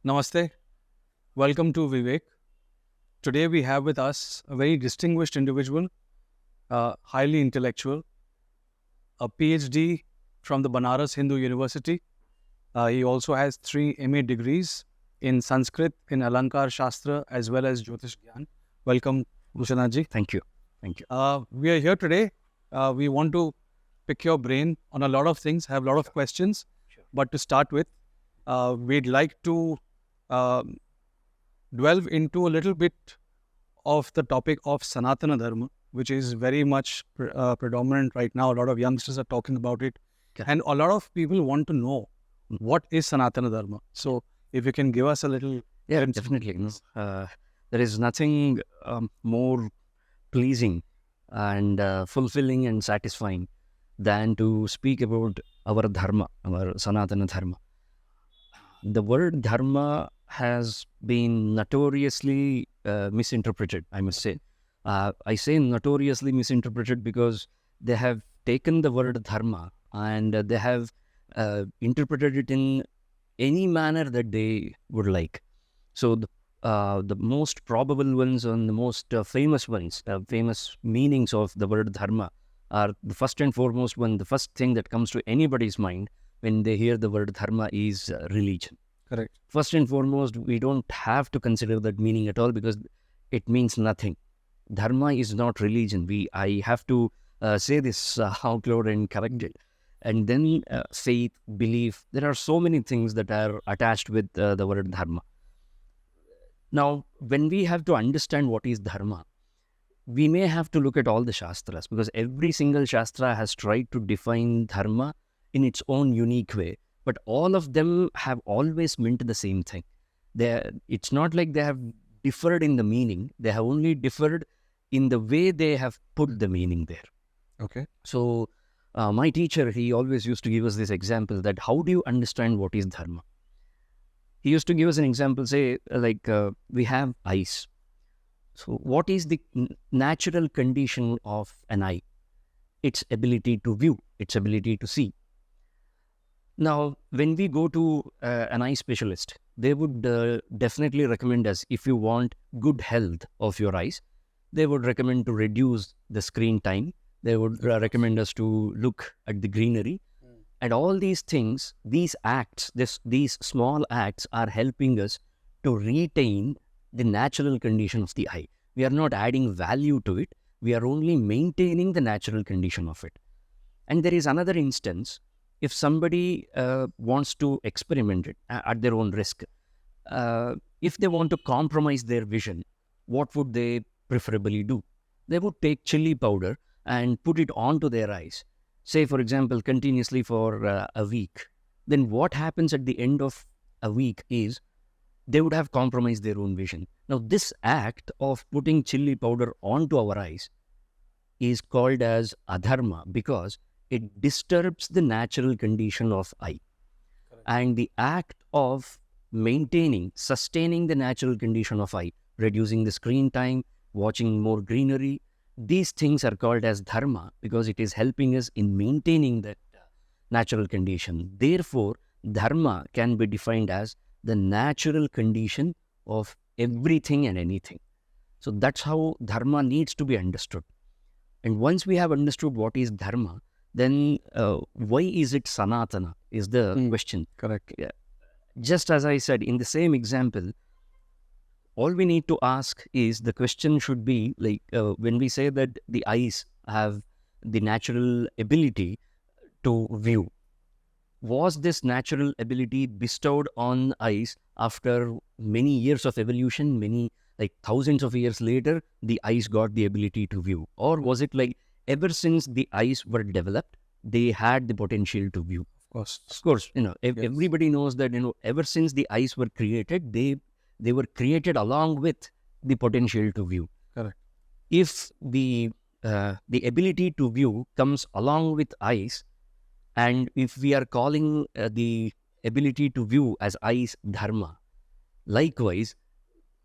Namaste. Welcome to WeWake. Today we have with us a very distinguished individual, highly intellectual, a PhD from the Banaras Hindu University. He also has 3 MA degrees in Sanskrit, in Alaṅkāraśāstra, as well as Jyotiṣam. Welcome, Vishwanathji. Thank you. Thank you. We are here today. We want to pick your brain on a lot of things, have a lot of questions. Sure. But to start with, we'd like to delve into a little bit of the topic of Sanatana Dharma, which is very much predominant right now. A lot of youngsters are talking about it. Okay. And a lot of people want to know what is Sanatana Dharma. So if you can give us a little... Yeah, definitely. There is nothing more pleasing and fulfilling and satisfying than to speak about our dharma, our Sanatana Dharma. The word dharma has been notoriously misinterpreted, I must say. I say notoriously misinterpreted because they have taken the word dharma and they have interpreted it in any manner that they would like. So the most probable ones and the most famous ones, famous meanings of the word dharma are the first and foremost one. The first thing that comes to anybody's mind when they hear the word dharma is religion. Correct. First and foremost, we don't have to consider that meaning at all because it means nothing. Dharma is not religion. I have to say this out loud and correct it. And then faith, belief, there are so many things that are attached with the word dharma. Now, when we have to understand what is dharma, we may have to look at all the shastras because every single shastra has tried to define dharma in its own unique way. But all of them have always meant the same thing. It's not like they have differed in the meaning. They have only differed in the way they have put the meaning there. Okay. So my teacher, he always used to give us this example that how do you understand what is dharma? He used to give us an example, say we have eyes. So what is the natural condition of an eye? Its ability to view, its ability to see. Now, when we go to an eye specialist, they would definitely recommend us, if you want good health of your eyes, they would recommend to reduce the screen time. They would recommend us to look at the greenery. And all these things, these acts, these small acts are helping us to retain the natural condition of the eye. We are not adding value to it. We are only maintaining the natural condition of it. And there is another instance. If somebody wants to experiment it at their own risk, if they want to compromise their vision, what would they preferably do? They would take chili powder and put it onto their eyes, say, for example, continuously for a week. Then what happens at the end of a week is they would have compromised their own vision. Now, this act of putting chili powder onto our eyes is called as adharma because it disturbs the natural condition of eye. Correct. And the act of sustaining the natural condition of eye, reducing the screen time, watching more greenery, these things are called as dharma because it is helping us in maintaining that natural condition. Therefore, dharma can be defined as the natural condition of everything and anything. So that's how dharma needs to be understood. And once we have understood what is dharma, then why is it Sanatana is the question. Correct. Yeah. Just as I said, in the same example, all we need to ask is, the question should be like, when we say that the eyes have the natural ability to view, was this natural ability bestowed on eyes after many years of evolution, thousands of years later, the eyes got the ability to view? Or was it like ever since the eyes were developed, they had the potential to view? Of course, everybody knows that, ever since the eyes were created, they were created along with the potential to view. Correct. If the ability to view comes along with eyes, and if we are calling the ability to view as eyes dharma, likewise,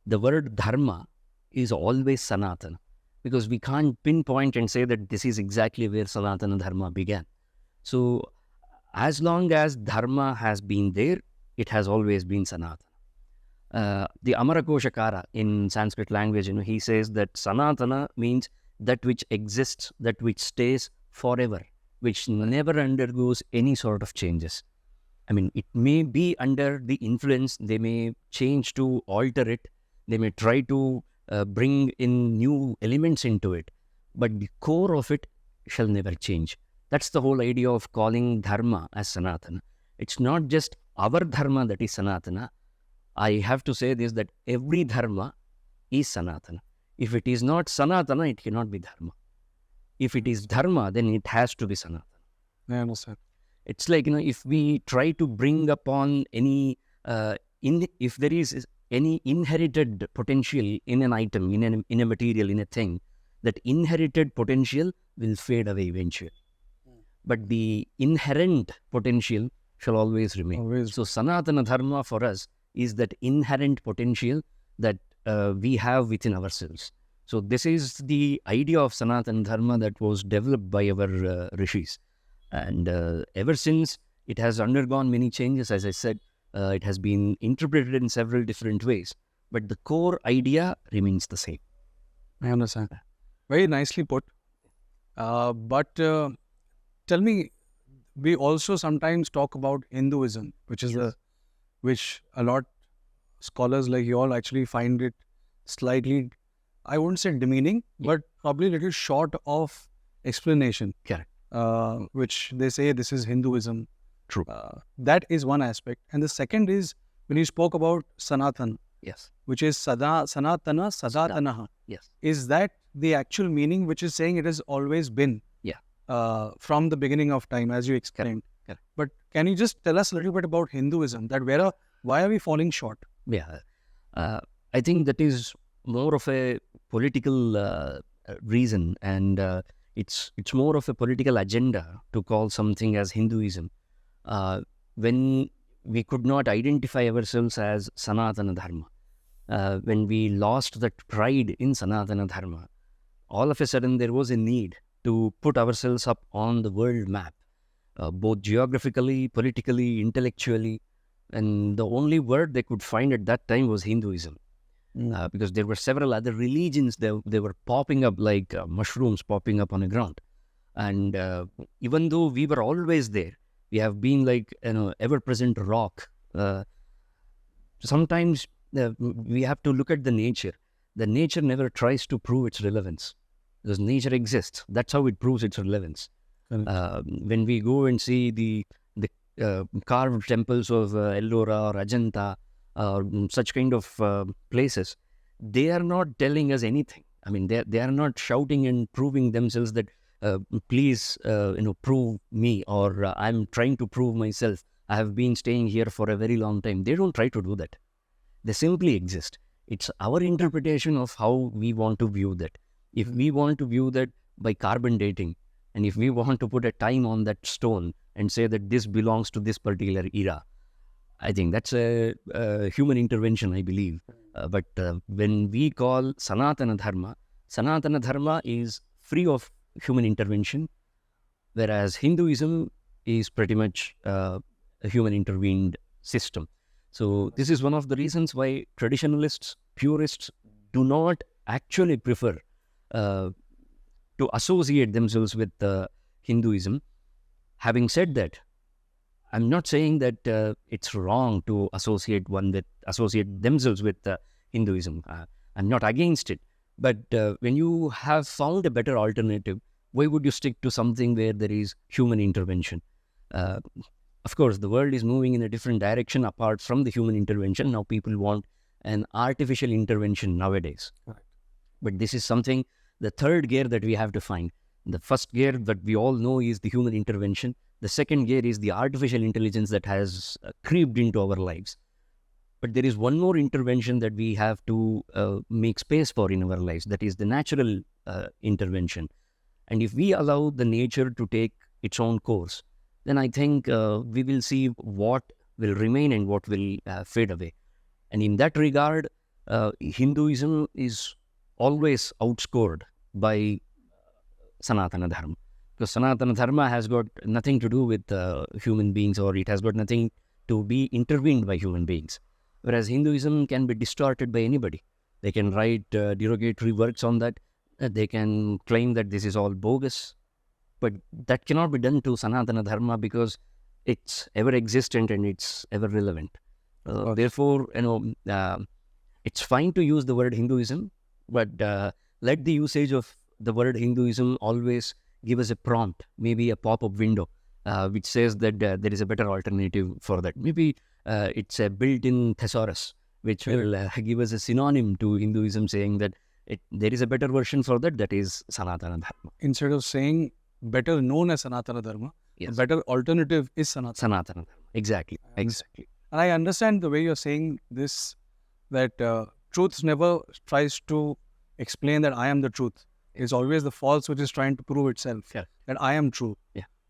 the word dharma is always Sanatana, because we can't pinpoint and say that this is exactly where Sanatana Dharma began. So as long as dharma has been there, it has always been Sanatana. the Amarakoshakara in Sanskrit language, he says that Sanatana means that which exists, that which stays forever, which never undergoes any sort of changes. I mean, it may be under the influence, they may change to alter it, they may try to bring in new elements into it, but the core of it shall never change. That's the whole idea of calling Dharma as Sanatana. It's not just our Dharma that is Sanatana. I have to say this, that every Dharma is Sanatana. If it is not Sanatana, it cannot be Dharma. If it is Dharma, then it has to be Sanatana. I understand. It's like, if we try to bring upon any, if there is any inherited potential in an item, in a material, in a thing, that inherited potential will fade away eventually. But the inherent potential shall always remain. Always. So Sanatana Dharma for us is that inherent potential that we have within ourselves. So this is the idea of Sanatana Dharma that was developed by our rishis. And ever since, it has undergone many changes. As I said, it has been interpreted in several different ways. But the core idea remains the same. I understand. Very nicely put. But tell me, we also sometimes talk about Hinduism, which is which a lot scholars like you all actually find it slightly, I wouldn't say demeaning, but probably a little short of explanation. Correct. Which they say this is Hinduism. True. That is one aspect. And the second is when you spoke about Sanatan, Yes. which is Sanatana, Sadatanaha. Yes. Is that the actual meaning, which is saying it has always been? Yeah. From the beginning of time, as you explained. Correct. But can you just tell us a little bit about Hinduism? That why are we falling short? Yeah. I think that is more of a political reason, and it's more of a political agenda to call something as Hinduism. When we could not identify ourselves as Sanatana Dharma, when we lost that pride in Sanatana Dharma, all of a sudden there was a need to put ourselves up on the world map, both geographically, politically, intellectually. And the only word they could find at that time was Hinduism. Because there were several other religions, they were popping up like mushrooms popping up on the ground. And even though we were always there, we have been like ever-present rock. Sometimes we have to look at the nature. The nature never tries to prove its relevance, because nature exists. That's how it proves its relevance. When we go and see the carved temples of Ellora or Ajanta, such kind of places, they are not telling us anything. I mean, they are not shouting and proving themselves that please prove me, or I'm trying to prove myself. I have been staying here for a very long time. They don't try to do that. They simply exist. It's our interpretation of how we want to view that. If we want to view that by carbon dating, and if we want to put a time on that stone and say that this belongs to this particular era, I think that's a human intervention, I believe. But when we call Sanatana Dharma is free of human intervention, whereas Hinduism is pretty much a human intervened system. So this is one of the reasons why traditionalists, purists do not actually prefer to associate themselves with Hinduism. Having said that, I'm not saying that it's wrong to associate themselves with Hinduism. I'm not against it. But when you have found a better alternative, why would you stick to something where there is human intervention? Of course, the world is moving in a different direction apart from the human intervention. Now people want an artificial intervention nowadays. Right. But this is something, the third gear that we have to find. The first gear that we all know is the human intervention. The second gear is the artificial intelligence that has creeped into our lives. But there is one more intervention that we have to make space for in our lives. That is the natural intervention. And if we allow the nature to take its own course, then I think we will see what will remain and what will fade away. And in that regard, Hinduism is always outscored by Sanatana Dharma. Because Sanatana Dharma has got nothing to do with human beings, or it has got nothing to be intervened by human beings. Whereas Hinduism can be distorted by anybody. They can write derogatory works on that. They can claim that this is all bogus. But that cannot be done to Sanatana Dharma because it's ever existent and it's ever relevant. Therefore, it's fine to use the word Hinduism, but let the usage of the word Hinduism always give us a prompt, maybe a pop-up window, which says that there is a better alternative for that. Maybe it's a built-in thesaurus, which will give us a synonym to Hinduism, saying that there is a better version for that, that is Sanatana Dharma. Instead of saying better known as Sanatana Dharma, a better alternative is Sanatana Dharma. Exactly. And I understand the way you're saying this, that truth never tries to explain that I am the truth. It's always the false which is trying to prove itself that I am true.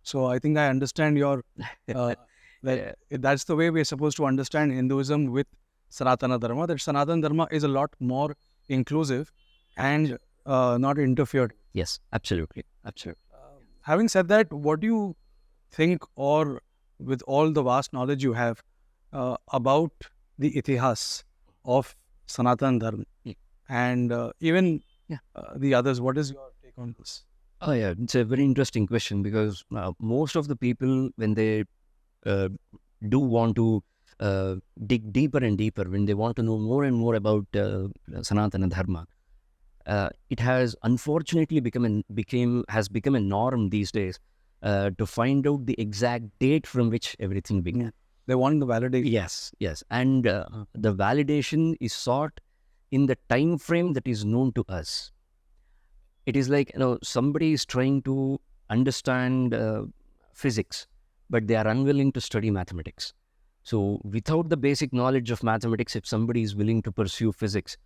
So I think I understand your, that's the way we're supposed to understand Hinduism with Sanatana Dharma, that Sanatana Dharma is a lot more inclusive and not interfered. Yes, absolutely. Having said that, what do you think, or with all the vast knowledge you have about the itihas of Sanatana Dharma and even the others, what is your take on this? Oh yeah, it's a very interesting question, because most of the people, when they do want to dig deeper and deeper, when they want to know more and more about Sanatana Dharma, it has unfortunately become a norm these days to find out the exact date from which everything began. They want the validation. Yes. And the validation is sought in the time frame that is known to us. It is like, somebody is trying to understand physics, but they are unwilling to study mathematics. So without the basic knowledge of mathematics, if somebody is willing to pursue physics,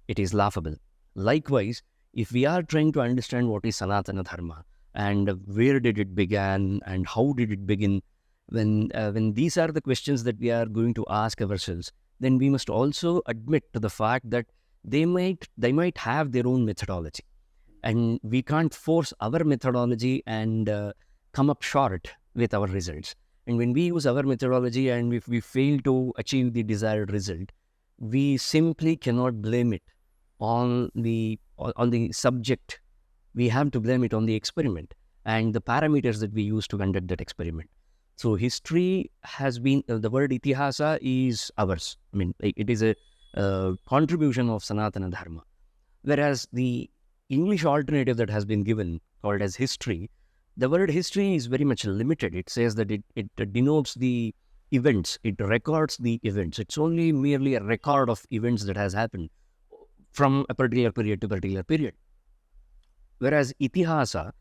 it is laughable. Likewise, if we are trying to understand what is Sanatana Dharma and where did it begin and how did it begin, when these are the questions that we are going to ask ourselves, then we must also admit to the fact that they might have their own methodology, and we can't force our methodology and come up short with our results. And when we use our methodology and if we fail to achieve the desired result, we simply cannot blame it on the subject. We have to blame it on the experiment and the parameters that we use to conduct that experiment. So history has been, the word itihasa is ours. I mean, it is a contribution of Sanatana Dharma. Whereas the English alternative that has been given, called as history, the word history is very much limited. It says that it denotes the events, it records the events. It's only merely a record of events that has happened from a particular period to particular period. Whereas itihasa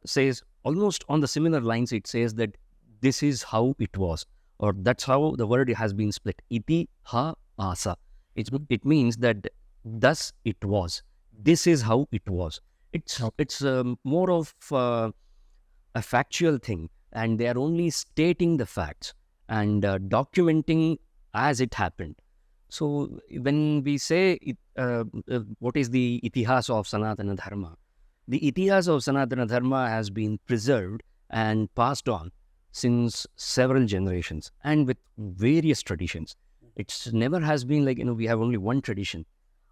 says almost on the similar lines, it says that this is how it was, or that's how the word has been split. Itihasa. It means that thus it was. This is how it was. It's more of a factual thing, and they are only stating the facts and documenting as it happened. So when we say what is the itihas of Sanatana Dharma, the itihas of Sanatana Dharma has been preserved and passed on since several generations and with various traditions. It's never has been like, we have only one tradition.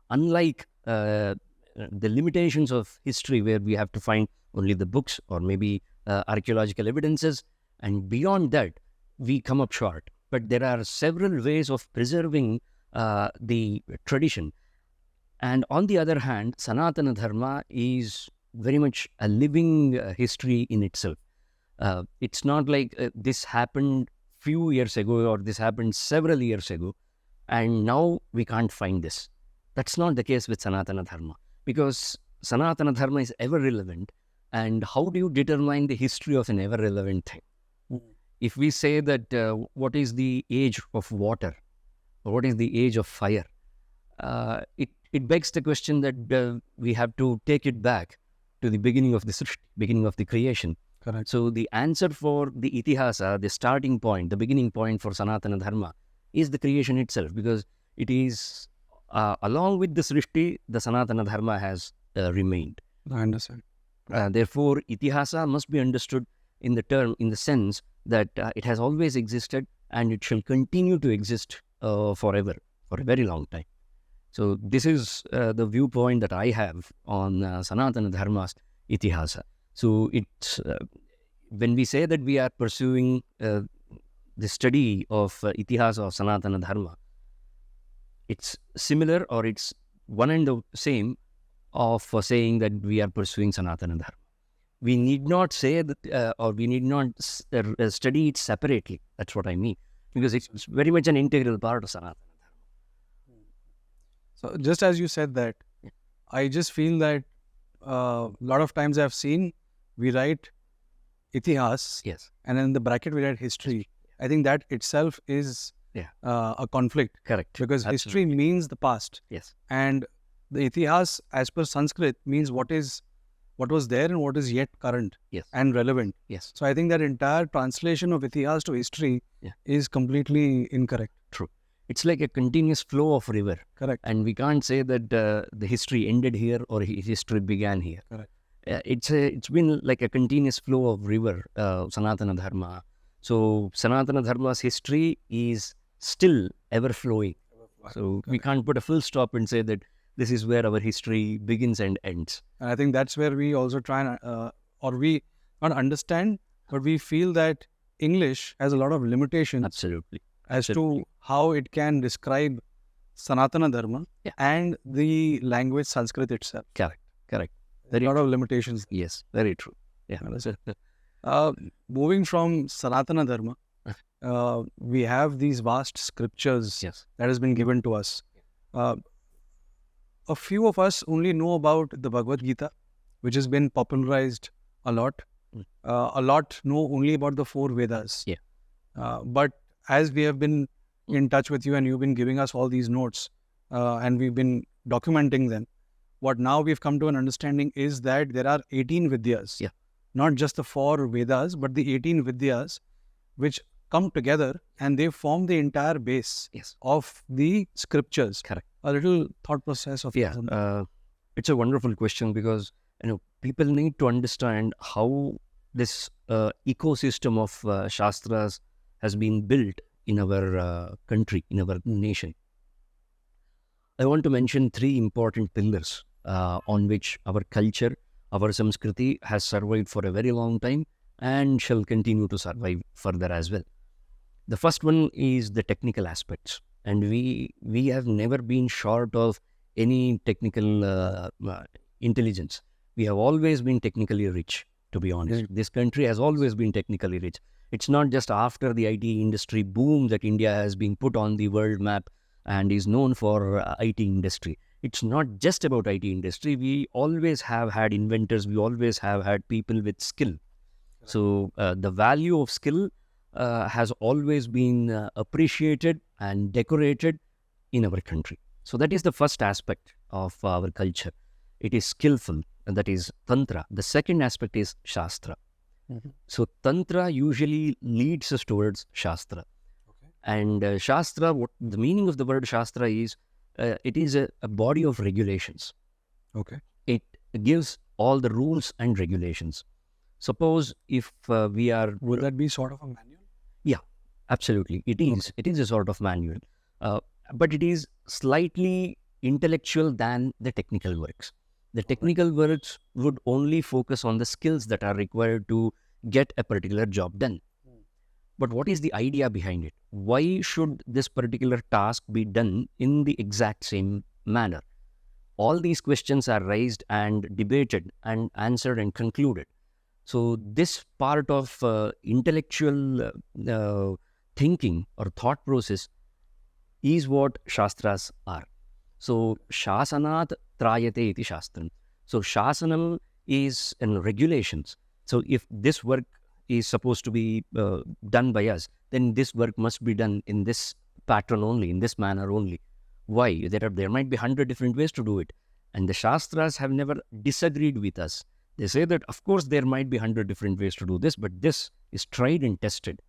Unlike the limitations of history, where we have to find only the books or maybe archaeological evidences, and beyond that, we come up short. But there are several ways of preserving the tradition. And on the other hand, Sanatana Dharma is very much a living history in itself. It's not like this happened few years ago or this happened several years ago and now we can't find this. That's not the case with Sanatana Dharma, because Sanatana Dharma is ever relevant. And how do you determine the history of an ever relevant thing? If we say that what is the age of water or what is the age of fire, it begs the question that we have to take it back to the beginning of the Srishti, beginning of the creation. Correct. So the answer for the itihasa, the starting point, the beginning point for Sanatana Dharma is the creation itself, because it is along with the Srishti, the Sanatana Dharma has remained. I understand. Therefore, itihasa must be understood in the sense that it has always existed and it shall continue to exist forever, for a very long time. So this is the viewpoint that I have on Sanatana Dharma's Itihasa. So it's when we say that we are pursuing the study of Itihasa of Sanatana Dharma, it's similar or it's one and the same of saying that we are pursuing Sanatana Dharma. We need not say that or we need not study it separately. That's what I mean. Because it's very much an integral part of Sanatana Dharma. So just as you said that, I just feel that a lot of times I've seen we write Itihas, Yes. and in the bracket we write history. I think that itself is a conflict, Correct. because history Absolutely. means the past, Yes. and the Itihas, as per Sanskrit, means what was there and what is yet current Yes. and relevant. Yes. So I think that entire translation of Itihas to history is completely incorrect. True. It's like a continuous flow of river. Correct. And we can't say that the history ended here or history began here. Correct. It's been like a continuous flow of river, Sanatana Dharma. So Sanatana Dharma's history is still ever flowing. So we can't put a full stop and say that this is where our history begins and ends. And I think that's where we also try and, or we not understand, but we feel that English has a lot of limitations Absolutely. as to how it can describe Sanatana Dharma and the language Sanskrit itself. Correct. There are a lot of limitations. Yes, very true. Yeah. Moving from Sanatana Dharma, we have these vast scriptures that has been given to us. A few of us only know about the Bhagavad Gita, which has been popularized a lot. A lot know only about the 4 Vedas. But as we have been in touch with you and you've been giving us all these notes and we've been documenting them, what now we've come to an understanding is that there are 18 Vidyas. Not just the 4 Vedas, but the 18 Vidyas which come together and they form the entire base of the scriptures. Correct. A little thought process of it's a wonderful question because people need to understand how this ecosystem of Shastras has been built in our country, in our nation. I want to mention 3 important pillars on which our culture, our Samskriti has survived for a very long time and shall continue to survive further as well. The first one is the technical aspects. And we have never been short of any technical intelligence. We have always been technically rich, to be honest. This country has always been technically rich. It's not just after the IT industry boom that India has been put on the world map and is known for IT industry. It's not just about IT industry. We always have had inventors. We always have had people with skill. So the value of skill has always been appreciated and decorated in our country. So that is the first aspect of our culture. It is skillful, and that is Tantra. The second aspect is Shastra. So Tantra usually leads us towards Shastra. And Shastra, what the meaning of the word Shastra is, it is a body of regulations. It gives all the rules and regulations. Suppose if we are... Would that be sort of a manual? Yeah, absolutely. It is. It is a sort of manual. But it is slightly intellectual than the technical works. The technical works would only focus on the skills that are required to get a particular job done. But what is the idea behind it? Why should this particular task be done in the exact same manner? All these questions are raised and debated and answered and concluded. So this part of intellectual thinking or thought process is what Shastras are. So Shasanat Trayate iti Shastram. So Shasanam is in regulations. So if this work is supposed to be done by us, then this work must be done in this pattern only, in this manner only. Why? There might be 100 different ways to do it. And the Shastras have never disagreed with us. They say that, of course, there might be 100 different ways to do this, but this is tried and tested.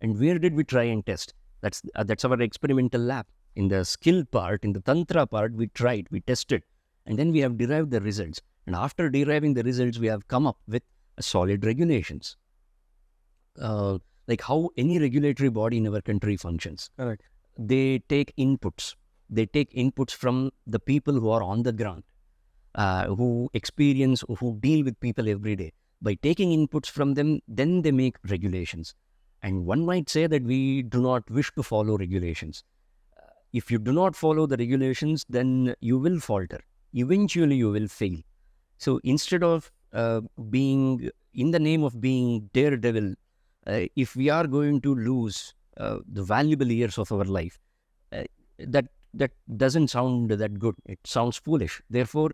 And where did we try and test? That's our experimental lab. In the skill part, in the Tantra part, we tried, we tested, and then we have derived the results. And after deriving the results, we have come up with solid regulations. Like how any regulatory body in our country functions. Correct. they take inputs. They take inputs from the people who are on the ground, who experience, who deal with people every day. By taking inputs from them, then they make regulations. And one might say that we do not wish to follow regulations. If you do not follow the regulations, then you will falter. Eventually, you will fail. So instead of being, in the name of being daredevil, if we are going to lose the valuable years of our life, that doesn't sound that good. It sounds foolish. Therefore,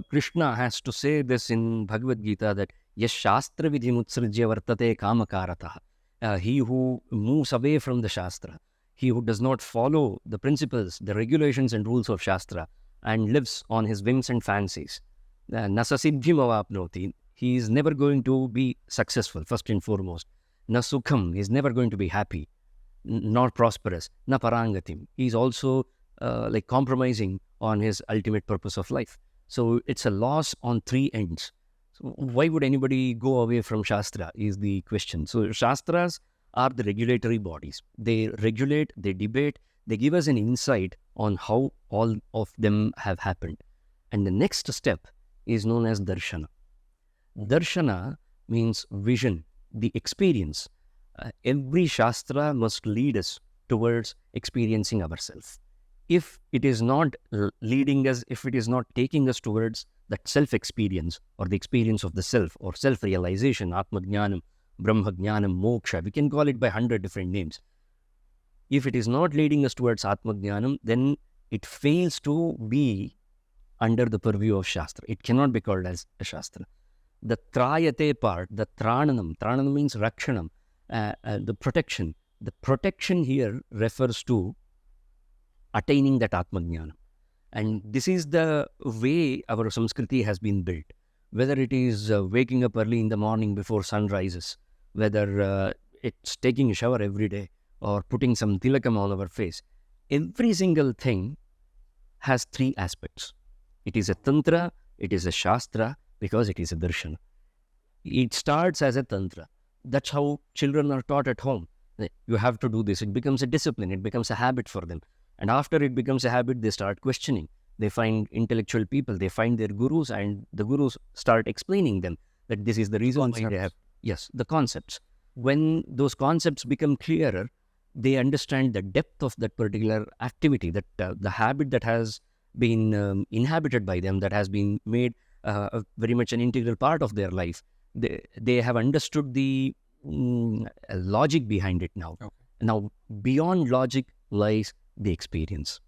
Krishna has to say this in Bhagavad Gita that Yash Shastra Vidhimutsrajya Vartate Kamakaratah. He who moves away from the Shastra, he who does not follow the principles, the regulations and rules of Shastra, and lives on his whims and fancies, Nasasiddhim avapnoti. He is never going to be successful, first and foremost. Na sukham, he is never going to be happy, nor prosperous. Na parangatim, he is also like compromising on his ultimate purpose of life. So it's a loss on three ends. So why would anybody go away from Shastra is the question. So Shastras are the regulatory bodies. They regulate, they debate, they give us an insight on how all of them have happened. And the next step is known as Darshana. Darshana means vision, the experience. Every Shastra must lead us towards experiencing ourselves. If it is not leading us, if it is not taking us towards that self-experience or the experience of the self or self-realization, Atma-jnanam, Brahma-jnanam, Moksha, we can call it by 100 different names. If it is not leading us towards Atma-jnanam, then it fails to be under the purview of Shastra. It cannot be called as a Shastra. The Trayate part, the Trananam means Rakshanam, the protection. The protection here refers to attaining that Atma-jnanam. And this is the way our Samskriti has been built. Whether it is waking up early in the morning before sun rises, whether it's taking a shower every day or putting some tilakam on our face, every single thing has three aspects. It is a Tantra, it is a Shastra, because it is a Darshana. It starts as a Tantra. That's how children are taught at home. You have to do this. It becomes a discipline. It becomes a habit for them. And after it becomes a habit, they start questioning. They find intellectual people. They find their gurus, and the gurus start explaining them that this is the reason why they have... Yes, the concepts. When those concepts become clearer, they understand the depth of that particular activity, that the habit that has been inhabited by them, that has been made very much an integral part of their life. They have understood the logic behind it now. Okay. Now, beyond logic lies the experience.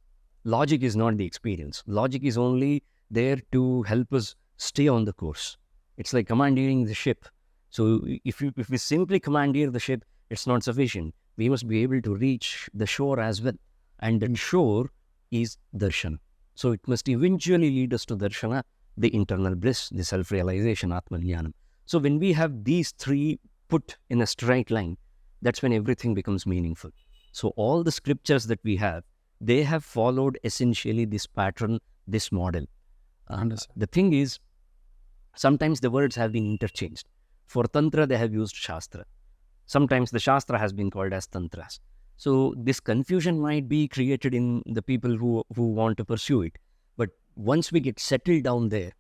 Logic is not the experience. Logic is only there to help us stay on the course. It's like commandeering the ship. So if we simply commandeer the ship, it's not sufficient. We must be able to reach the shore as well. And the shore is Darshana. So it must eventually lead us to Darshana, the internal bliss, the self-realization, Atma-jnanam. So when we have these three put in a straight line, that's when everything becomes meaningful. So all the scriptures that we have, they have followed essentially this pattern, this model. The thing is, sometimes the words have been interchanged. For Tantra, they have used Shastra. Sometimes the Shastra has been called as Tantras. So this confusion might be created in the people who want to pursue it. But once we get settled down there,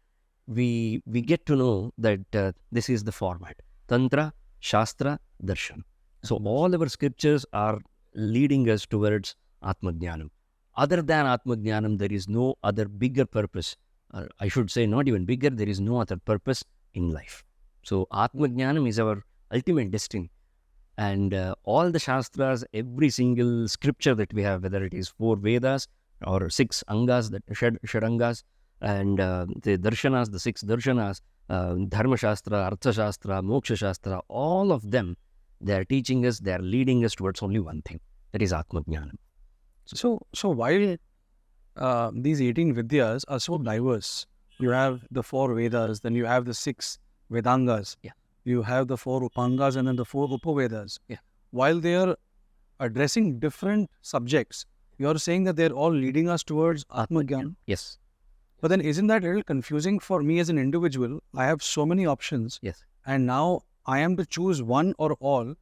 we get to know that this is the format. Tantra, Shastra, Darshan. So all our scriptures are leading us towards Atma-jnanam. Other than Atma-jnanam, there is no other bigger purpose. I should say not even bigger, there is no other purpose in life. So Atma-jnanam is our ultimate destiny. And all the Shastras, every single scripture that we have, whether it is 4 Vedas or 6 Angas, Shadangas, and the Darshanas, the 6 Darshanas, Dharma Shastra, Artha Shastra, Moksha Shastra, all of them, they are teaching us, they are leading us towards only one thing, that is Atma-jnanam. So while these 18 Vidyas are so diverse, you have the 4 Vedas, then you have the 6 Vedangas, you have the 4 Upangas, and then the 4 Upavedas. While they are addressing different subjects, you are saying that they're all leading us towards Atma-jnanam. Yes. But then isn't that a little confusing for me as an individual? I have so many options. Yes. And now I am to choose one or all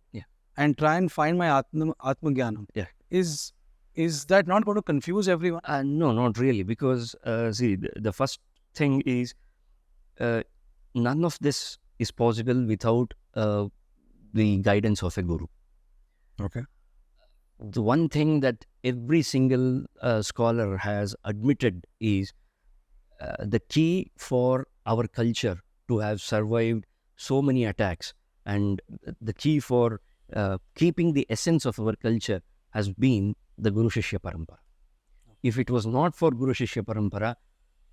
and try and find my Atma-jnanam. Yeah. Is is that not going to confuse everyone? No, not really, because see, the first thing is none of this is possible without the guidance of a guru. Okay. The one thing that every single scholar has admitted is the key for our culture to have survived so many attacks, and the key for keeping the essence of our culture has been the Guru Shishya Parampara. If it was not for Guru Shishya Parampara,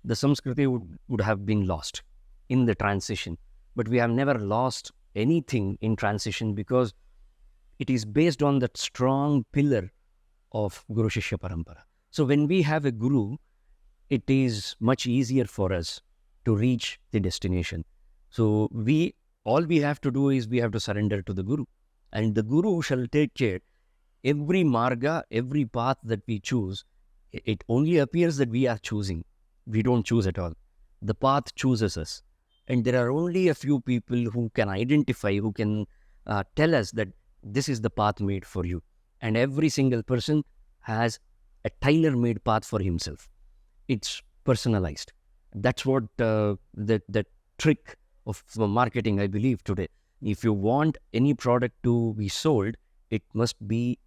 the Sanskriti would have been lost in the transition. But we have never lost anything in transition because it is based on that strong pillar of Guru Shishya Parampara. So when we have a guru, it is much easier for us to reach the destination. So all we have to do is we have to surrender to the guru, and the guru shall take care. Every marga, every path that we choose, it only appears that we are choosing. We don't choose at all. The path chooses us. And there are only a few people who can identify, who can tell us that this is the path made for you. And every single person has a tailor-made path for himself. It's personalized. That's what the trick of marketing, I believe, today. If you want any product to be sold, it must be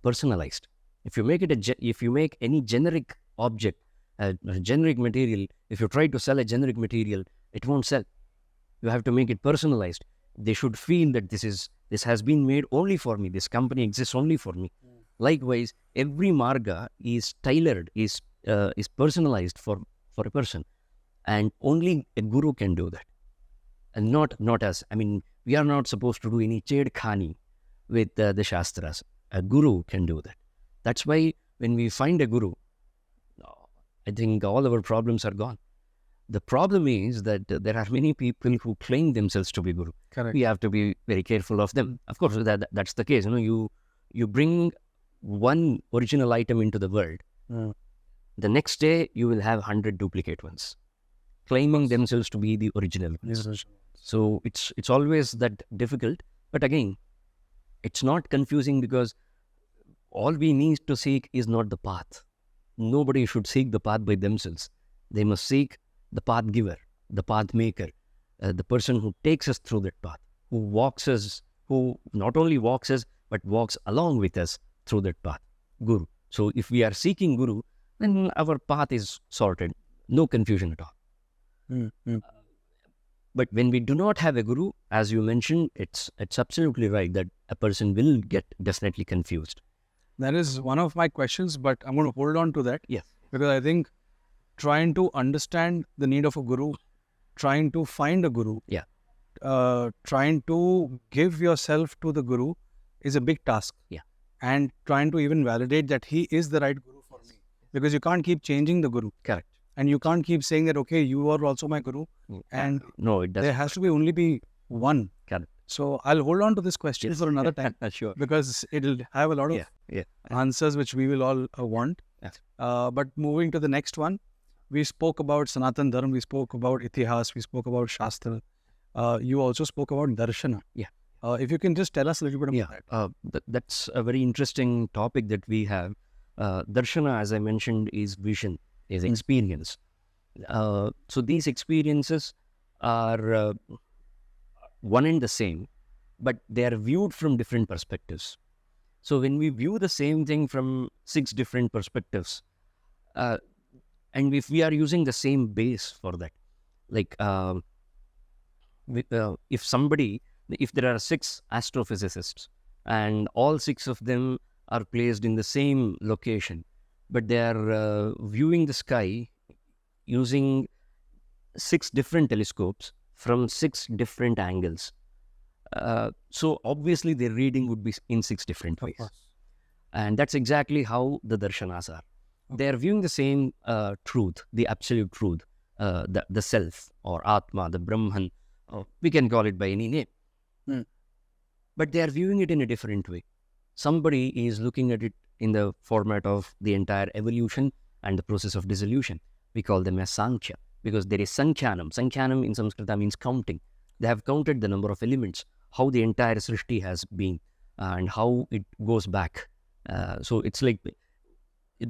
personalized. If you make if you make any generic object, a generic material, if you try to sell a generic material, it won't sell. You have to make it personalized. They should feel that this has been made only for me. This company exists only for me. Likewise, every marga is tailored, is personalized for a person, and only a guru can do that, and not us. I mean, we are not supposed to do any chedkhani with the shastras. A guru can do that. That's why when we find a guru, I think all our problems are gone. The problem is that there are many people who claim themselves to be guru. Correct. We have to be very careful of them. Of course, that's the case. You bring one original item into the world. The next day you will have 100 duplicate ones, claiming themselves to be the original ones. So it's always that difficult. But again, it's not confusing because all we need to seek is not the path. Nobody should seek the path by themselves. They must seek the path giver, the path maker, the person who takes us through that path, who not only walks us, but walks along with us through that path, Guru. So if we are seeking Guru, then our path is sorted. No confusion at all. But when we do not have a Guru, as you mentioned, it's absolutely right that a person will get definitely confused. That is one of my questions, but I'm going to hold on to that. Yes. Because I think trying to understand the need of a guru, trying to find a guru, trying to give yourself to the guru is a big task. Yeah. And trying to even validate that he is the right guru for me. Because you can't keep changing the guru. Correct. And you can't keep saying that, okay, you are also my guru. And no, it doesn't. There has to be only be one. Correct. So I'll hold on to this question for another time. Sure. Because it'll have a lot of answers which we will all want. Yes. But moving to the next one, we spoke about Sanatana Dharma, we spoke about Itihas, we spoke about Shastra. You also spoke about Darshana. Yeah. If you can just tell us a little bit about that. That's a very interesting topic that we have. Darshana, as I mentioned, is vision, is experience. So these experiences are one and the same, but they are viewed from different perspectives. So when we view the same thing from 6 different perspectives, and if we are using the same base for that, like if there are 6 astrophysicists and all 6 of them are placed in the same location, but they are viewing the sky using 6 different telescopes from 6 different angles. So obviously their reading would be in 6 different ways. And that's exactly how the darshanas are. They are viewing the same truth, the absolute truth, the self or Atma, the Brahman. We can call it by any name. But they are viewing it in a different way. Somebody is looking at it in the format of the entire evolution and the process of dissolution. We call them as Sankhya, because there is Sankhyanam. Sankhyanam in Sanskrit means counting. They have counted the number of elements, how the entire Srishti has been, and how it goes back. So it's like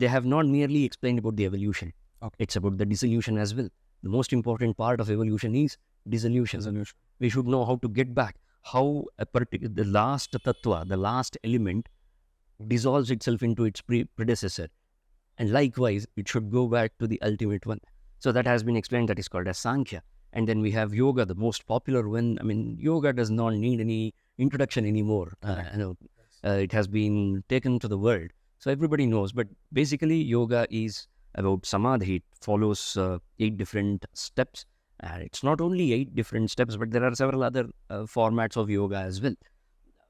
they have not merely explained about the evolution. Okay. It's about the dissolution as well. The most important part of evolution is dissolution. We should know how to get back, how the last tattva, the last element, dissolves itself into its predecessor. And likewise, it should go back to the ultimate one. So that has been explained, that is called as Sankhya. And then we have yoga, the most popular one. I mean, yoga does not need any introduction anymore. It has been taken to the world. So everybody knows. But basically, yoga is about samadhi. It follows 8 different steps. And it's not only 8 different steps, but there are several other formats of yoga as well.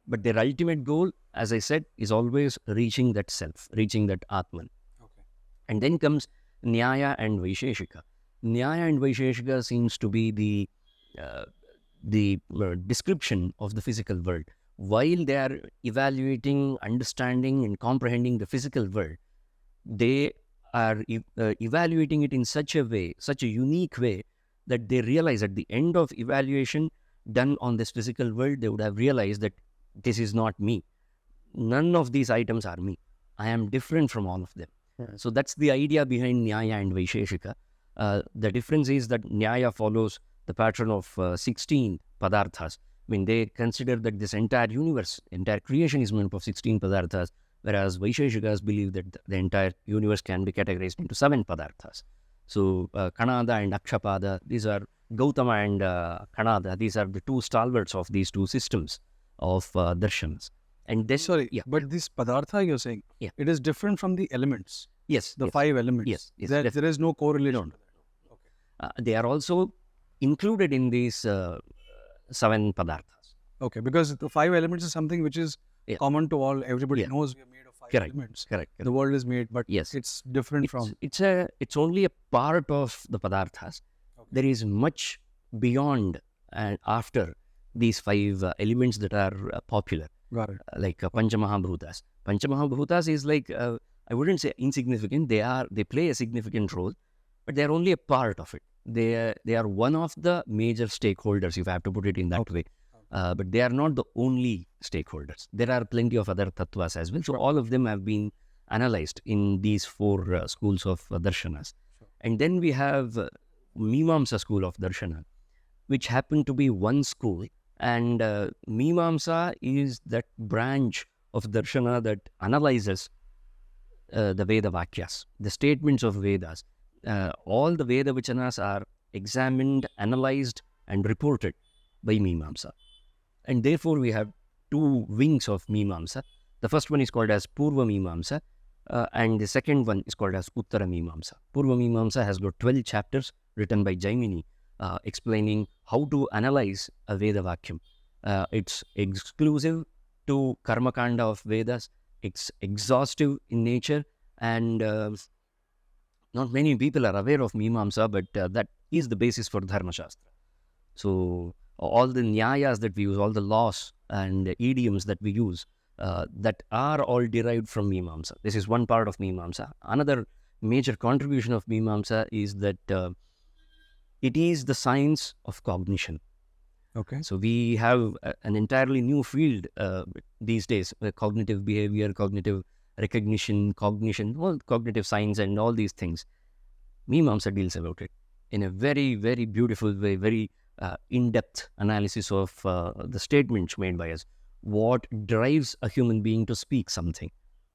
But their ultimate goal, as I said, is always reaching that self, reaching that Atman. Okay. And then comes Nyaya and Vaisheshika. Nyaya and Vaisheshika seems to be the description of the physical world. While they are evaluating, understanding and comprehending the physical world, they are evaluating it in such a way, such a unique way, that they realize at the end of evaluation done on this physical world, they would have realized that this is not me. None of these items are me. I am different from all of them. So that's the idea behind Nyaya and Vaisheshika. The difference is that Nyaya follows the pattern of 16 padarthas. I mean, they consider that this entire universe, entire creation is made up of 16 padarthas, whereas Vaisheshikas believe that the entire universe can be categorized into 7 padarthas. So Kanada and Akshapada, these are Gautama and Kanada, these are the 2 stalwarts of these 2 systems of darshanas. And then, but this padartha you're saying, it is different from the elements. Yes. The 5 elements. Yes. There is no correlation. No. Okay. They are also included in these 7 padarthas. Okay, because the 5 elements is something which is common to all. Everybody knows we are made of 5 elements. Correct. The world is made, but it's different from. It's only a part of the padarthas. Okay. There is much beyond and after these 5 elements that are popular. Got it. Like Panchamahabhutas. Panchamahabhutas is like, I wouldn't say insignificant. They play a significant role, but they are only a part of it. They are one of the major stakeholders, if I have to put it in that way. But they are not the only stakeholders. There are plenty of other tattvas as well. So all of them have been analyzed in these 4 schools of darshanas. And then we have Mimamsa school of darshana, which happened to be one school. And Mimamsa is that branch of darshana that analyzes the Veda Vakyas, the statements of Vedas. All the Veda Vachanas are examined, analyzed and reported by Mimamsa. And therefore we have 2 wings of Mimamsa. The first one is called as Purva Mimamsa and the second one is called as Uttara Mimamsa. Purva Mimamsa has got 12 chapters written by Jaimini explaining how to analyze a Veda Vakyam. It's exclusive to Karmakanda of Vedas. It's exhaustive in nature and not many people are aware of Mimamsa, but that is the basis for Dharma Shastra. So all the Nyayas that we use, all the laws and idioms that we use, that are all derived from Mimamsa. This is one part of Mimamsa. Another major contribution of Mimamsa is that it is the science of cognition. Okay. So we have an entirely new field these days, cognitive behavior, cognitive recognition, cognition, all cognitive science and all these things. Mimamsa deals about it in a very, very beautiful way, very in-depth analysis of the statements made by us. What drives a human being to speak something?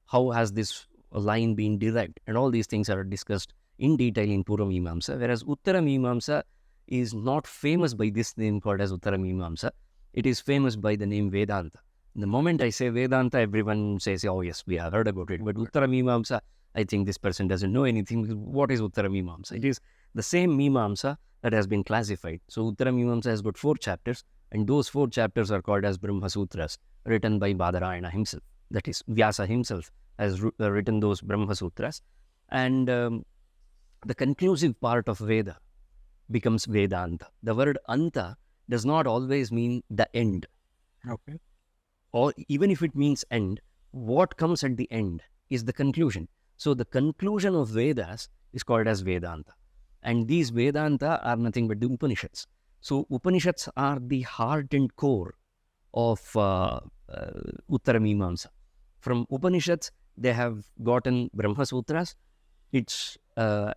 How has this line been derived? And all these things are discussed in detail in Purva Mimamsa, whereas Uttara Mimamsa is not famous by this name called as Uttara Mimamsa. It is famous by the name Vedanta. The moment I say Vedanta, everyone says, oh yes, we have heard about it. But Uttara Mimamsa, I think this person doesn't know anything. What is Uttara Mimamsa? It is the same Mimamsa that has been classified. So Uttara Mimamsa has got 4 chapters and those 4 chapters are called as Brahma Sutras, written by Badarayana himself. That is, Vyasa himself has written those Brahma Sutras. And the conclusive part of Veda becomes Vedanta. The word Anta does not always mean the end. Okay. Or even if it means end, what comes at the end is the conclusion. So the conclusion of Vedas is called as Vedanta. And these Vedanta are nothing but the Upanishads. So Upanishads are the heart and core of Uttara Mimamsa. From Upanishads, they have gotten Brahma Sutras. It's an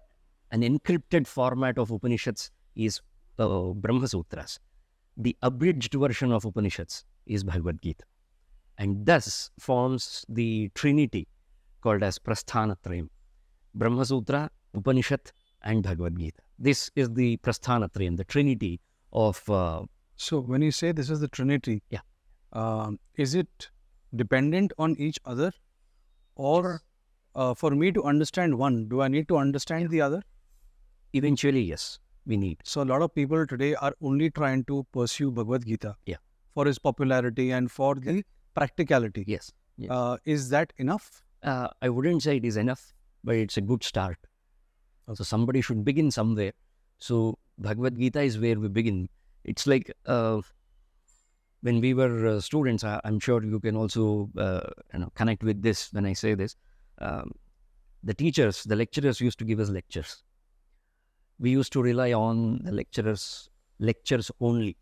encrypted format of Upanishads is Brahma Sutras. The abridged version of Upanishads is Bhagavad Gita. And thus forms the trinity called as Prasthanatrayam. Brahma Sutra, Upanishad and Bhagavad Gita. This is the Prasthanatrayam, the trinity of... So when you say this is the trinity, is it dependent on each other? Or for me to understand one, do I need to understand the other? Eventually, yes, we need. So a lot of people today are only trying to pursue Bhagavad Gita for its popularity and for the practicality. Yes. Is that enough? I wouldn't say it is enough, but it's a good start. So somebody should begin somewhere. So Bhagavad Gita is where we begin. It's like when we were students, I'm sure you can also connect with this when I say this. The teachers, the lecturers used to give us lectures. We used to rely on the lecturers' lectures only.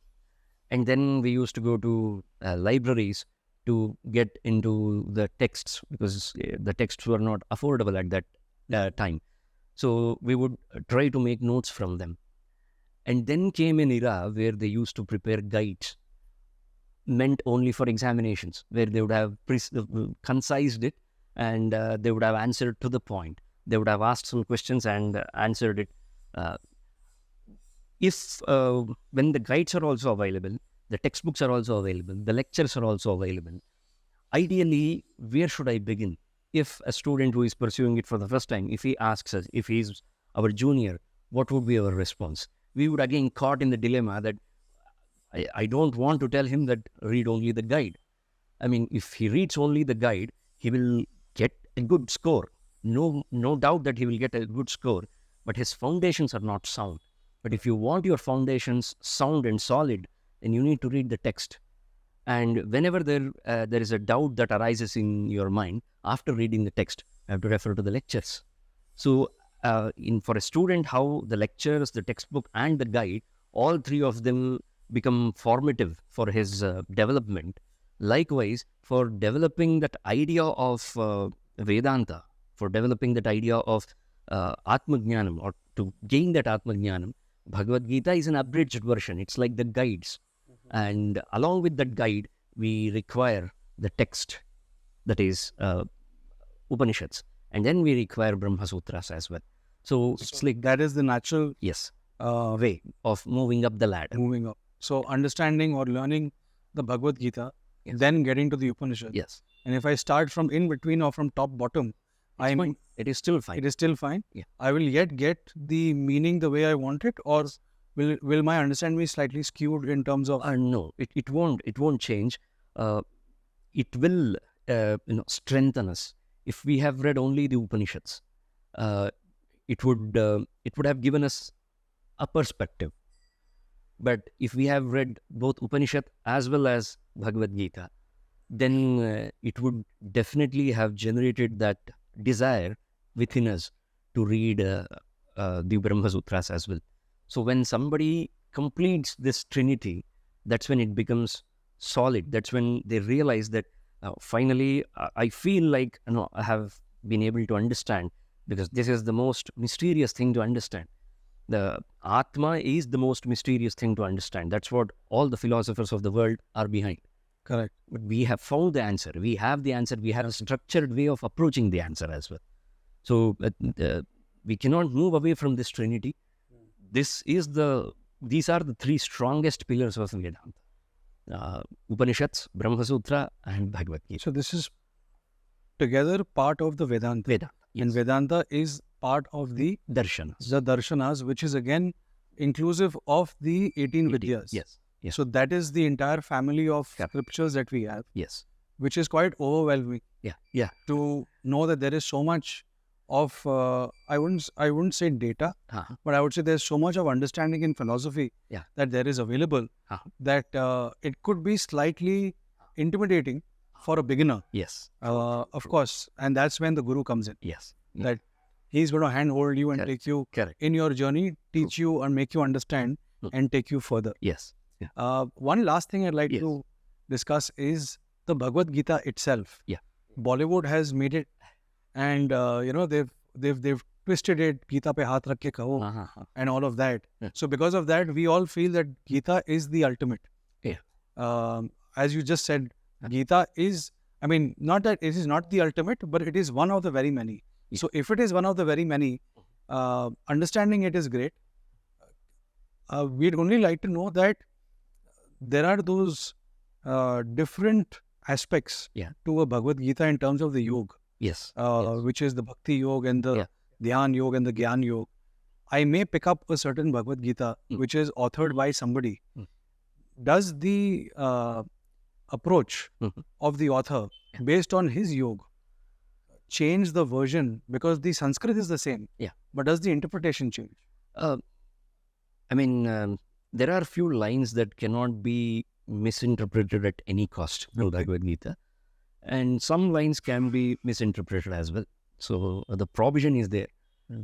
And then we used to go to libraries to get into the texts because the texts were not affordable at that time. So we would try to make notes from them. And then came an era where they used to prepare guides meant only for examinations, where they would have concised it and they would have answered to the point. They would have asked some questions and answered it. When the guides are also available, the textbooks are also available, the lectures are also available, ideally, where should I begin? If a student who is pursuing it for the first time, if he asks us, if he's our junior, what would be our response? We would again caught in the dilemma that I don't want to tell him that read only the guide. I mean, if he reads only the guide, he will get a good score. No doubt that he will get a good score, but his foundations are not sound. But if you want your foundations sound and solid, then you need to read the text. And whenever there is a doubt that arises in your mind, after reading the text, you have to refer to the lectures. So for a student, how the lectures, the textbook and the guide, all three of them become formative for his development. Likewise, for developing that idea of Vedanta, for developing that idea of Atmajnanam, or to gain that Atmajnanam, Bhagavad Gita is an abridged version. It's like the guides. And along with that guide, we require the text, that is Upanishads. And then we require Brahma Sutras as well. So it's like that is the natural way of moving up the ladder. Moving up. So understanding or learning the Bhagavad Gita, then getting to the Upanishads. Yes. And if I start from in between or from top bottom, it is still fine. It is still fine. Yeah. I will yet get the meaning the way I want it, or will my understanding be slightly skewed in terms of? No, it won't. It won't change. It will strengthen us. If we have read only the Upanishads, it would have given us a perspective. But if we have read both Upanishad as well as Bhagavad Gita, then it would definitely have generated that desire within us to read the Brahma Sutras as well. So when somebody completes this trinity, that's when it becomes solid. That's when they realize that finally I feel like I have been able to understand, because this is the most mysterious thing to understand. The Atma is the most mysterious thing to understand. That's what all the philosophers of the world are behind. Correct. But we have found the answer. We have the answer. We have a structured way of approaching the answer as well. So we cannot move away from this trinity. These are the three strongest pillars of Vedanta. Upanishads, Brahma Sutra and Bhagavad Gita. So this is together part of the Vedanta. Yes. And Vedanta is part of the Darshanas. The Darshanas, which is again inclusive of the 18 Vidyas. Yes. So that is the entire family of scriptures that we have. Yes. Which is quite overwhelming. Yeah. To know that there is so much of I wouldn't say data, but I would say there's so much of understanding in philosophy that there is available that it could be slightly intimidating for a beginner. Yes. Of course. And that's when the guru comes in. Yes. That he's going to handhold you and take you in your journey, teach you and make you understand and take you further. Yes. One last thing I'd like to discuss is the Bhagavad Gita itself. Yeah. Bollywood has made it, and they've twisted it. Gita pe haath rakh ke kaho, and all of that. Yeah. So because of that, we all feel that Gita is the ultimate. Yeah. As you just said, Gita is. I mean, not that it is not the ultimate, but it is one of the very many. Yeah. So if it is one of the very many, understanding it is great. We'd only like to know that there are those different aspects Yeah. to a Bhagavad Gita in terms of the yoga, Yes. which is the Bhakti Yoga and the Yeah. Dhyan Yoga and the Gyan Yoga. I may pick up a certain Bhagavad Gita which is authored by somebody. Does the approach of the author based on his yoga change the version, because the Sanskrit is the same? Yeah. But does the interpretation change? I mean, there are few lines that cannot be misinterpreted at any cost in Bhagavad Gita, and some lines can be misinterpreted as well. So the provision is there.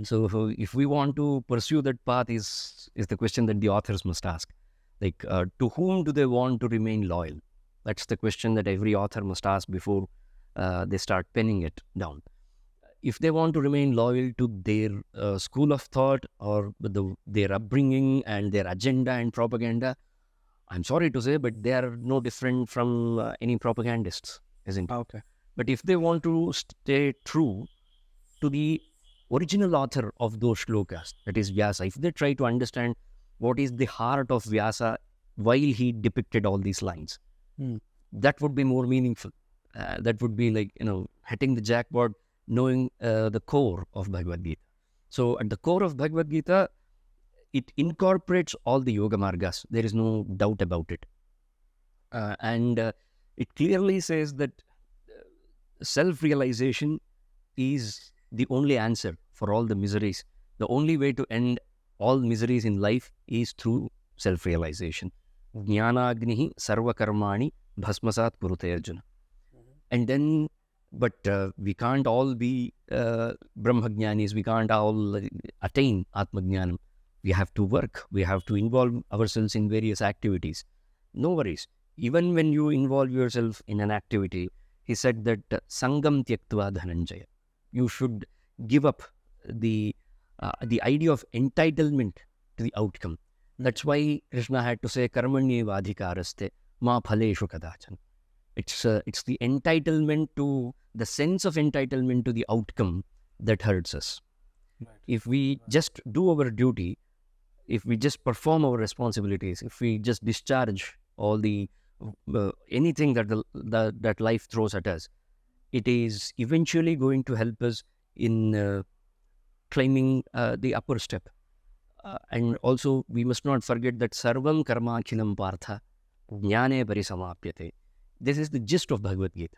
So if we want to pursue that path, is the question that the authors must ask. Like, to whom do they want to remain loyal? That's the question that every author must ask before they start penning it down. If they want to remain loyal to their school of thought or their upbringing and their agenda and propaganda, I'm sorry to say, but they are no different from any propagandists, isn't it? Okay. But if they want to stay true to the original author of those shlokas, that is Vyasa, if they try to understand what is the heart of Vyasa while he depicted all these lines, that would be more meaningful. That would be like, hitting the jackpot, knowing the core of Bhagavad Gita. So at the core of Bhagavad Gita, it incorporates all the yoga margas. There is no doubt about it. And it clearly says that self-realization is the only answer for all the miseries. The only way to end all miseries in life is through self-realization. Jnanagnihi sarva karmani bhasmasat kurute Arjuna. And then, but we can't all be Brahmajnanis, we can't all attain Atmajnanam. We have to work, we have to involve ourselves in various activities. No worries. Even when you involve yourself in an activity, he said that Sangam Tyaktva Dhananjaya. You should give up the idea of entitlement to the outcome. That's why Krishna had to say, Karmanyeva adhikaraste ma phaleshu kadachan. It's the entitlement to, the sense of entitlement to the outcome that hurts us. Right. If we just do our duty, if we just perform our responsibilities, if we just discharge all the anything that life throws at us, it is eventually going to help us in climbing the upper step. And also, we must not forget that Sarvam Karma Akhilam Partha Jnane Parisamapyate. This is the gist of Bhagavad Gita.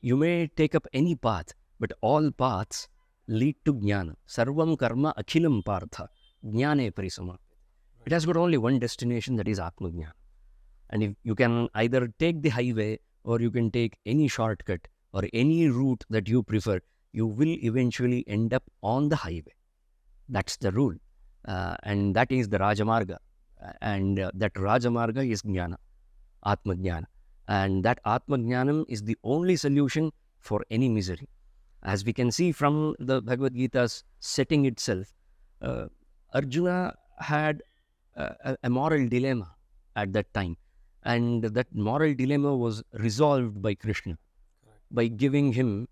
You may take up any path, but all paths lead to Jnana. Sarvam Karma Akhilam Partha Jnane Parisamapyate. It has got only one destination, that is Atmajnana. And if you can either take the highway or you can take any shortcut or any route that you prefer, you will eventually end up on the highway. That's the rule. And that is the Rajamarga. And that Rajamarga is Jnana, Atmajnana. And that Atmajnanam is the only solution for any misery. As we can see from the Bhagavad Gita's setting itself, Arjuna had a moral dilemma at that time. And that moral dilemma was resolved by Krishna by giving him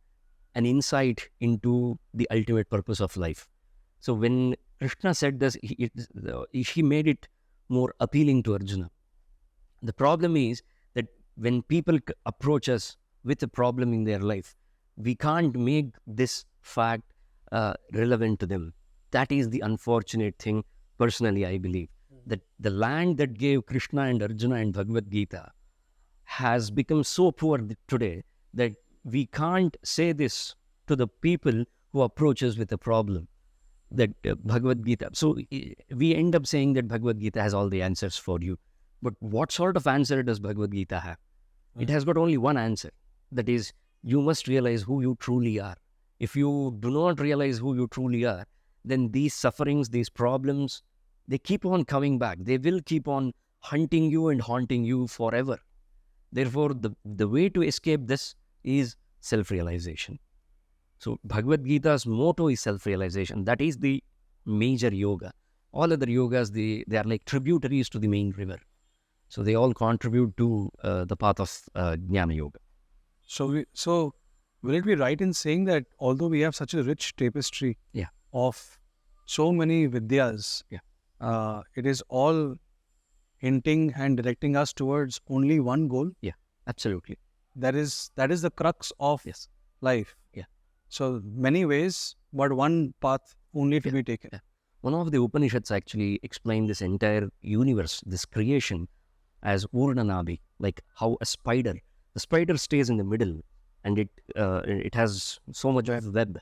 an insight into the ultimate purpose of life. So when Krishna said this, he made it more appealing to Arjuna. The problem is that when people approach us with a problem in their life, we can't make this fact relevant to them. That is the unfortunate thing, personally, I believe. That the land that gave Krishna and Arjuna and Bhagavad Gita has become so poor today that we can't say this to the people who approach us with a problem. That Bhagavad Gita. So we end up saying that Bhagavad Gita has all the answers for you. But what sort of answer does Bhagavad Gita have? It has got only one answer. That is, you must realize who you truly are. If you do not realize who you truly are, then these sufferings, these problems, they keep on coming back. They will keep on hunting you and haunting you forever. Therefore, the way to escape this is self-realization. So Bhagavad Gita's motto is self-realization. That is the major yoga. All other yogas, they are like tributaries to the main river. So they all contribute to the path of Jnana Yoga. So will it be right in saying that although we have such a rich tapestry of so many vidyas, it is all hinting and directing us towards only one goal? Yeah, absolutely. That is the crux of life. Yeah. So many ways, but one path only to be taken. Yeah. One of the Upanishads actually explained this entire universe, this creation, as Urnanabi, like how the spider stays in the middle, and it has so much of web,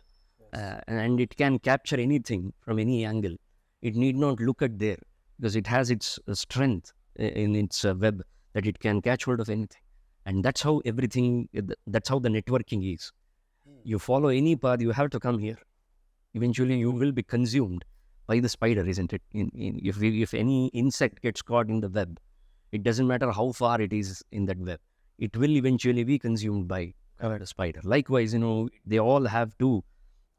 and it can capture anything from any angle. It need not look at there because it has its strength in its web, that it can catch hold of anything. And that's how everything, that's how the networking is. You follow any path, you have to come here. Eventually you will be consumed by the spider, isn't it? If any insect gets caught in the web, it doesn't matter how far it is in that web, it will eventually be consumed by the spider. Likewise, they all have to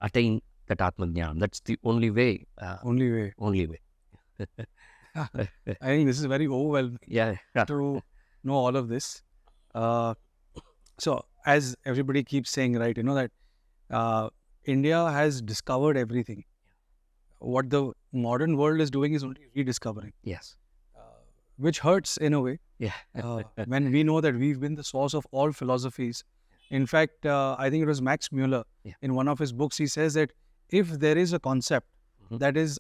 attain that Atmajnana. That's the only way. Only way. I think this is very overwhelming to know all of this. So as everybody keeps saying, right, that India has discovered everything. What the modern world is doing is only rediscovering. Yes. Which hurts in a way. Yeah. When we know that we've been the source of all philosophies. In fact, I think it was Max Muller, in one of his books, he says that if there is a concept that is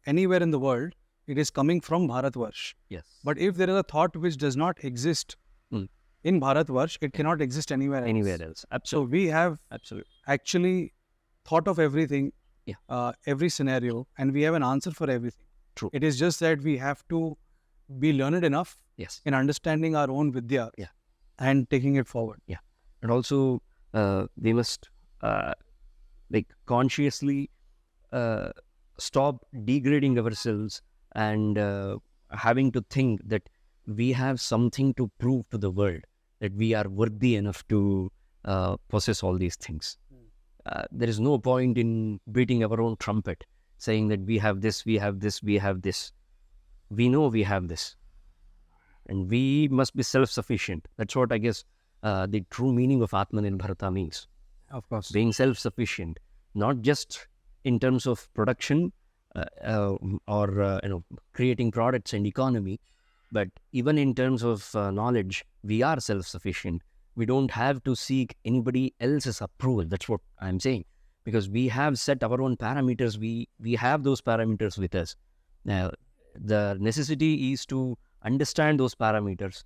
anywhere in the world, it is coming from Bharatvarsh. Yes. But if there is a thought which does not exist in Bharatvarsh, it cannot exist anywhere else. Absolutely. So we have actually thought of everything, every scenario, and we have an answer for everything. True. It is just that we have to be learned enough in understanding our own vidya and taking it forward. Yeah. And also, we must consciously stop degrading ourselves and having to think that we have something to prove to the world, that we are worthy enough to possess all these things. There is no point in beating our own trumpet, saying that we have this, we have this, we have this. We know we have this. And we must be self-sufficient. That's what I guess the true meaning of Atmanirbharta means. Of course. Being self-sufficient, not just in terms of production or creating products and economy, but even in terms of knowledge, we are self-sufficient. We don't have to seek anybody else's approval. That's what I'm saying. Because we have set our own parameters. We have those parameters with us. Now, the necessity is to understand those parameters,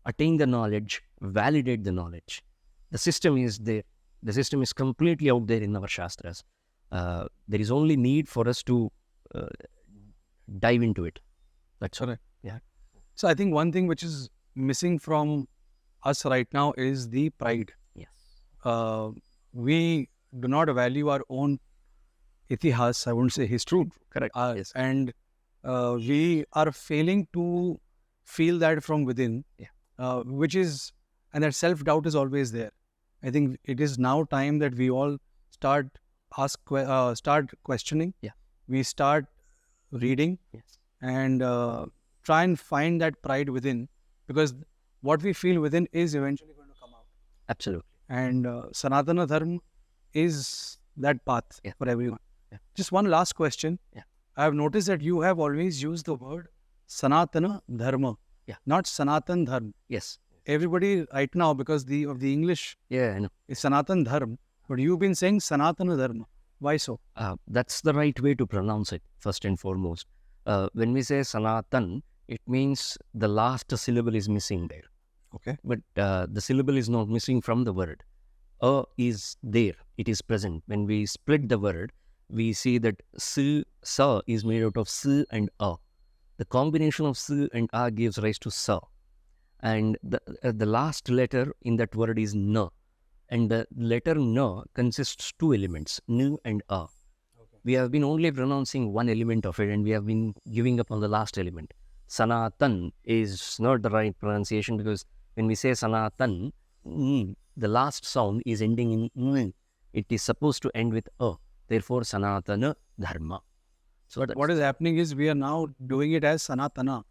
attain the knowledge, validate the knowledge. The system is there. The system is completely out there in our Shastras. There is only need for us to dive into it. That's correct. Yeah. So I think one thing which is missing from us right now is the pride. Yes. We do not value our own itihas, I won't say history. Correct. Yes. And we are failing to feel that from within, and that self-doubt is always there. I think it is now time that we all start questioning. Yeah. We start reading. Yes. And try and find that pride within, because what we feel within is eventually going to come out. Absolutely. And Sanatana Dharma is that path for everyone. Yeah. Just one last question. Yeah. I have noticed that you have always used the word Sanatana Dharma, not Sanatan Dharma. Yes. Everybody right now, because of the English, I know. is Sanatan Dharma, but you've been saying Sanatana Dharma. Why so? That's the right way to pronounce it, first and foremost. When we say Sanatan, it means the last syllable is missing there. Okay. But the syllable is not missing from the word. Is there. It is present. When we split the word, we see that sa is made out of s and a. The combination of s and a gives rise to sa. And the last letter in that word is na. And the letter na consists two elements, n and a. Okay. We have been only pronouncing one element of it, and we have been giving up on the last element. Sanatan is not the right pronunciation, because when we say Sanatan, the last sound is ending in n. It is supposed to end with a. Therefore, Sanatana Dharma. So But what is happening is we are now doing it as Sanatana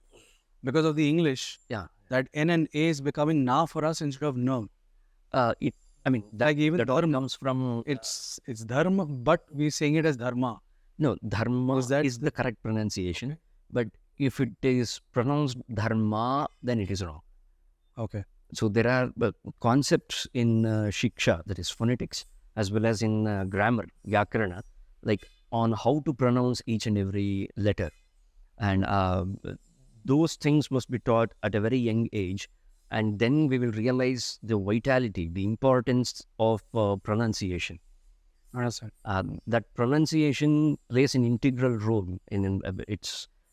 because of the English. Yeah. That N and A is becoming na for us instead of na. That Like even that all dharma, comes from it's dharma, but we're saying it as dharma. no, dharma Was that- is the correct pronunciation. But if it is pronounced dharma, then it is wrong. Okay. So there are concepts in shiksha, that is phonetics, as well as in grammar, vyakarana, like on how to pronounce each and every letter. And those things must be taught at a very young age. And then we will realize the vitality, the importance of pronunciation. Understand. That pronunciation plays an integral role in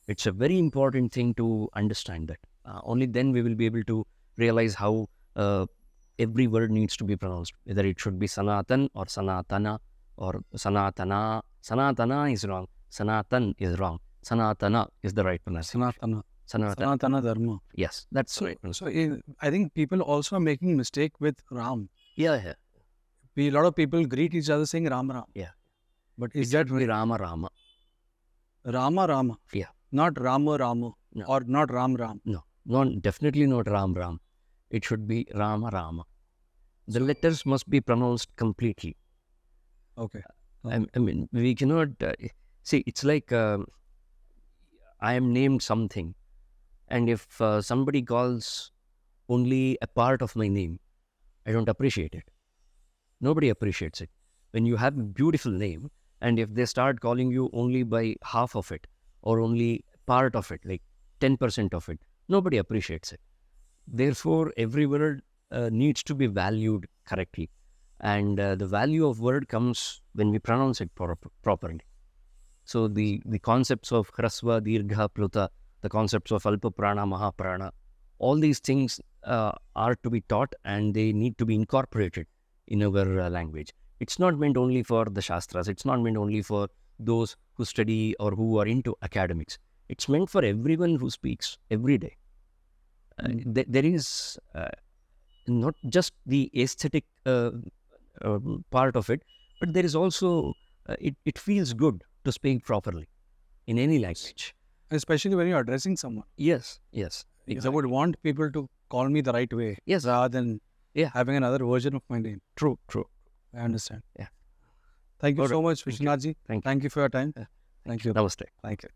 it's a very important thing to understand that. Only then we will be able to realize how every word needs to be pronounced, whether it should be Sanatan or Sanatana or Sanatana. Sanatana is wrong. Sanatan is wrong. Sanatana is the right pronunciation. Sanatana. Dharma. Yes, that's right. So I think people also are making mistake with Ram. Yeah. A lot of people greet each other saying Ram Ram. Yeah. But is It that should be Rama Rama? Rama Rama? Yeah. Not Rama Rama No. or not Ram Ram. No, definitely not Ram Ram. It should be Rama Rama. The letters must be pronounced completely. Okay. I mean, we cannot see. It's like I am named something, and if somebody calls only a part of my name, I don't appreciate it. Nobody appreciates it. When you have a beautiful name, and if they start calling you only by half of it or only part of it, like 10% of it, nobody appreciates it. Therefore, every word needs to be valued correctly. And the value of word comes when we pronounce it properly. So the concepts of Hrasva, Dirgha, Pluta, the concepts of Alpa Prana, Mahaprana, all these things are to be taught and they need to be incorporated in our language. It's not meant only for the Shastras. It's not meant only for those who study or who are into academics. It's meant for everyone who speaks every day. There is not just the aesthetic part of it, but there is also, it feels good to speak properly in any language. Especially when you're addressing someone. Yes. I would want people to call me the right way. Yes. Rather than having another version of my name. True. I understand. Yeah. Thank you All so right. much, Vishwanathji. Thank you. Thank you for your time. Yeah. Thank you. Namaste. Thank you.